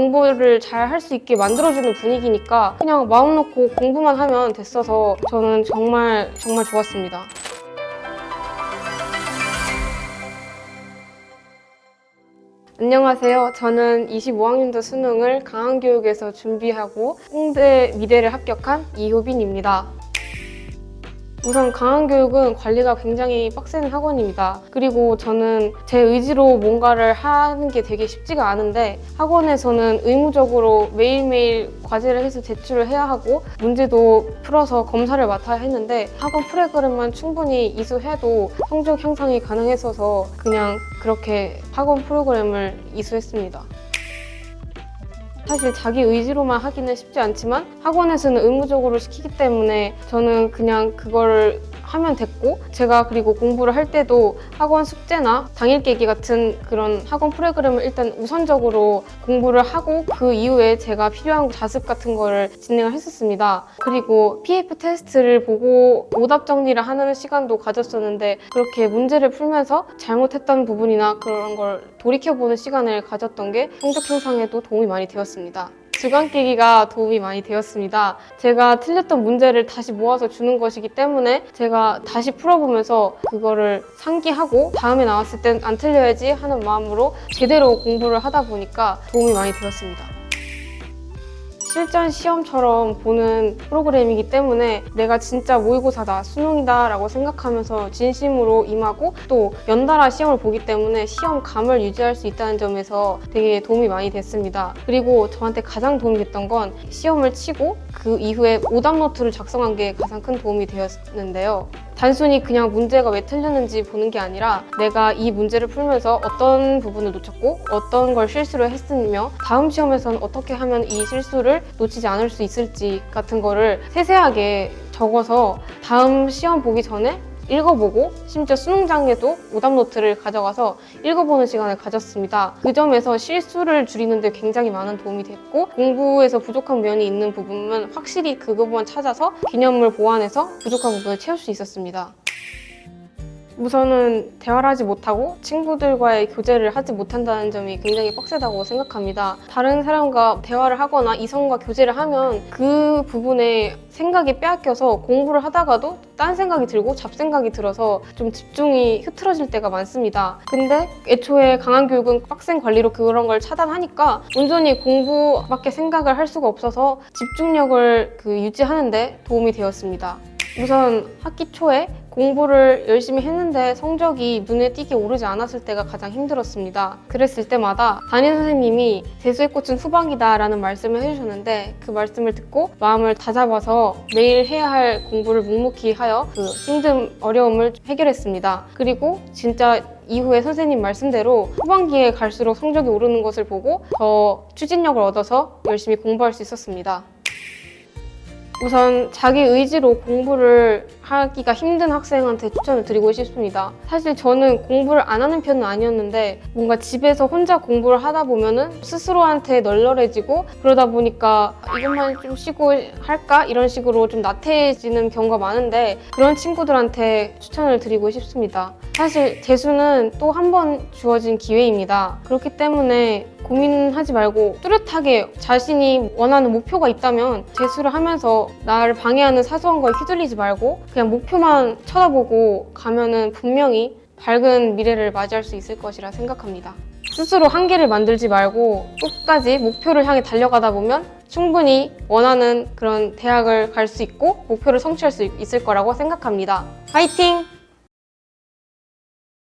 공부를 잘 할 수 있게 만들어주는 분위기니까 그냥 마음 놓고 공부만 하면 됐어서 저는 정말 좋았습니다. 안녕하세요. 저는 25학년도 수능을 강한교육에서 준비하고 홍대 미대를 합격한 이효빈입니다. 우선 강한교육은 관리가 굉장히 빡센 학원입니다. 그리고 저는 제 의지로 뭔가를 하는 게 되게 쉽지가 않은데 학원에서는 의무적으로 매일매일 과제를 해서 제출을 해야 하고 문제도 풀어서 검사를 맡아야 했는데 학원 프로그램만 충분히 이수해도 성적 향상이 가능했어서 그냥 그렇게 학원 프로그램을 이수했습니다. 사실 자기 의지로만 하기는 쉽지 않지만 학원에서는 의무적으로 시키기 때문에 저는 그냥 그거를 하면 됐고, 제가 그리고 공부를 할 때도 학원 숙제나 당일 깨기 같은 그런 학원 프로그램을 일단 우선적으로 공부를 하고 그 이후에 제가 필요한 자습 같은 거를 진행을 했었습니다. 그리고 PF 테스트를 보고 오답 정리를 하는 시간도 가졌었는데 그렇게 문제를 풀면서 잘못했던 부분이나 그런 걸 돌이켜보는 시간을 가졌던 게 성적 향상에도 도움이 많이 되었습니다. 주간 깨기가 도움이 많이 되었습니다. 제가 틀렸던 문제를 다시 모아서 주는 것이기 때문에 제가 다시 풀어보면서 그거를 상기하고 다음에 나왔을 땐 안 틀려야지 하는 마음으로 제대로 공부를 하다 보니까 도움이 많이 되었습니다. 실전 시험처럼 보는 프로그램이기 때문에 내가 진짜 모의고사다, 수능이다 라고 생각하면서 진심으로 임하고 또 연달아 시험을 보기 때문에 시험감을 유지할 수 있다는 점에서 되게 도움이 많이 됐습니다. 그리고 저한테 가장 도움이 됐던 건 시험을 치고 그 이후에 오답 노트를 작성한 게 가장 큰 도움이 되었는데요. 단순히 그냥 문제가 왜 틀렸는지 보는 게 아니라 내가 이 문제를 풀면서 어떤 부분을 놓쳤고 어떤 걸 실수를 했으며 다음 시험에서는 어떻게 하면 이 실수를 놓치지 않을 수 있을지 같은 거를 세세하게 적어서 다음 시험 보기 전에 읽어보고 심지어 수능장에도 오답 노트를 가져가서 읽어보는 시간을 가졌습니다. 그 점에서 실수를 줄이는 데 굉장히 많은 도움이 됐고 공부에서 부족한 면이 있는 부분은 확실히 그 부분만 찾아서 개념을 보완해서 부족한 부분을 채울 수 있었습니다. 우선은 대화를 하지 못하고 친구들과의 교제를 하지 못한다는 점이 굉장히 빡세다고 생각합니다. 다른 사람과 대화를 하거나 이성과 교제를 하면 그 부분에 생각이 빼앗겨서 공부를 하다가도 딴 생각이 들고 잡생각이 들어서 좀 집중이 흐트러질 때가 많습니다. 근데 애초에 강한교육은 빡센 관리로 그런 걸 차단하니까 온전히 공부밖에 생각을 할 수가 없어서 집중력을 유지하는 데 도움이 되었습니다. 우선 학기 초에 공부를 열심히 했는데 성적이 눈에 띄게 오르지 않았을 때가 가장 힘들었습니다. 그랬을 때마다 담임 선생님이 재수의 꽃은 후방이다 라는 말씀을 해주셨는데 그 말씀을 듣고 마음을 다잡아서 매일 해야 할 공부를 묵묵히 하여 그 힘든 어려움을 해결했습니다. 그리고 진짜 이후에 선생님 말씀대로 후반기에 갈수록 성적이 오르는 것을 보고 더 추진력을 얻어서 열심히 공부할 수 있었습니다. 우선 자기 의지로 공부를 하기가 힘든 학생한테 추천을 드리고 싶습니다. 사실 저는 공부를 안 하는 편은 아니었는데 뭔가 집에서 혼자 공부를 하다 보면은 스스로한테 널널해지고 그러다 보니까 이것만 좀 쉬고 할까? 이런 식으로 좀 나태해지는 경우가 많은데 그런 친구들한테 추천을 드리고 싶습니다. 사실 재수는 또 한 번 주어진 기회입니다. 그렇기 때문에 고민하지 말고 뚜렷하게 자신이 원하는 목표가 있다면 재수를 하면서 나를 방해하는 사소한 거에 휘둘리지 말고 그냥 목표만 쳐다보고 가면은 분명히 밝은 미래를 맞이할 수 있을 것이라 생각합니다. 스스로 한계를 만들지 말고 끝까지 목표를 향해 달려가다 보면 충분히 원하는 그런 대학을 갈 수 있고 목표를 성취할 수 있을 거라고 생각합니다. 화이팅!